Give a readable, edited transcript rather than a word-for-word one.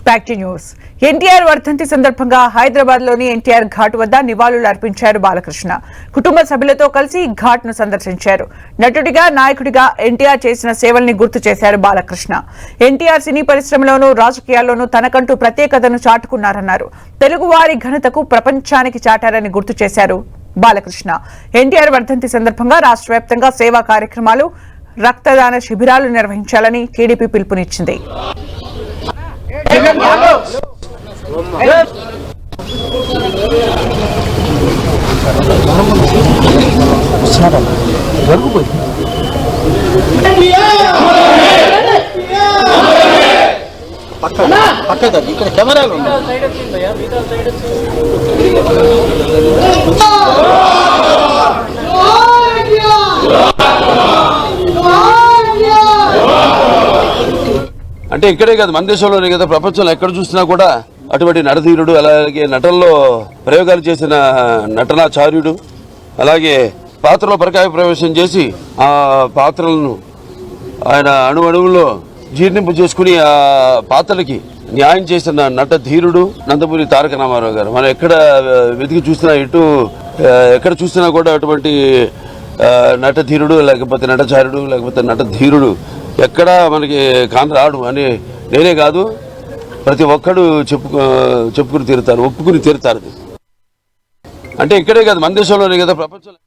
Back to news. NTR వర్ధంతి సందర్భంగా హైదరాబాద్ లోని ఎన్టీఆర్ ఘాట్ వద్ద నివాళులు అర్పించారు బాలకృష్ణ. కుటుంబ సభ్యులతో కలిసి ఘాట్ ను సందర్శించారు. నటుడిగా, నాయకుడిగా ఎన్టీఆర్ చేసిన సేవల్ని గుర్తు చేశారు బాలకృష్ణ. ఎన్టీఆర్ సినీ పరిశ్రమలోనూ రాజకీయాల్లోనూ తనకంటూ ప్రత్యేకతను చాటుకున్నారన్నారు. తెలుగువారి ఘనతకు ప్రపంచానికి చాటారని గుర్తు చేశారు బాలకృష్ణ. ఎన్టీఆర్ వర్ధంతి సందర్భంగా రాష్ట్ర వ్యాప్తంగా సేవా కార్యక్రమాలు, రక్తదాన శిబిరాలు నిర్వహించాలని టీడీపీ పిలుపునిచ్చింది. ఇక్కడ కెమెరాలు అంటే ఇక్కడే కాదు, మన దేశంలోనే కదా, ప్రపంచంలో ఎక్కడ చూసినా కూడా అటువంటి నటధీరుడు, అలాగే నటనలో ప్రయోగాలు చేసిన నటనాచార్యుడు, అలాగే పాత్రలో పరకాయ ప్రవేశం చేసి ఆ పాత్రలను ఆయన అణువులో జీర్ణింపు చేసుకుని ఆ పాత్రలకి న్యాయం చేసిన నటధీరుడు నందమూరి తారక రామారావు గారు. మనం ఎక్కడ వెతికి చూసినా, ఎక్కడ చూసినా కూడా అటువంటి నటధీరుడు, లేకపోతే నటచార్యుడు, లేకపోతే నటధీరుడు ఎక్కడా మనకి కానరాడు అని నేనే కాదు, ప్రతి ఒక్కడు చెప్పుకుని తీరుతారు, ఒప్పుకుని తీరుతారు. అంటే ఇక్కడే కాదు, మన దేశంలోనే కదా, ప్రపంచంలో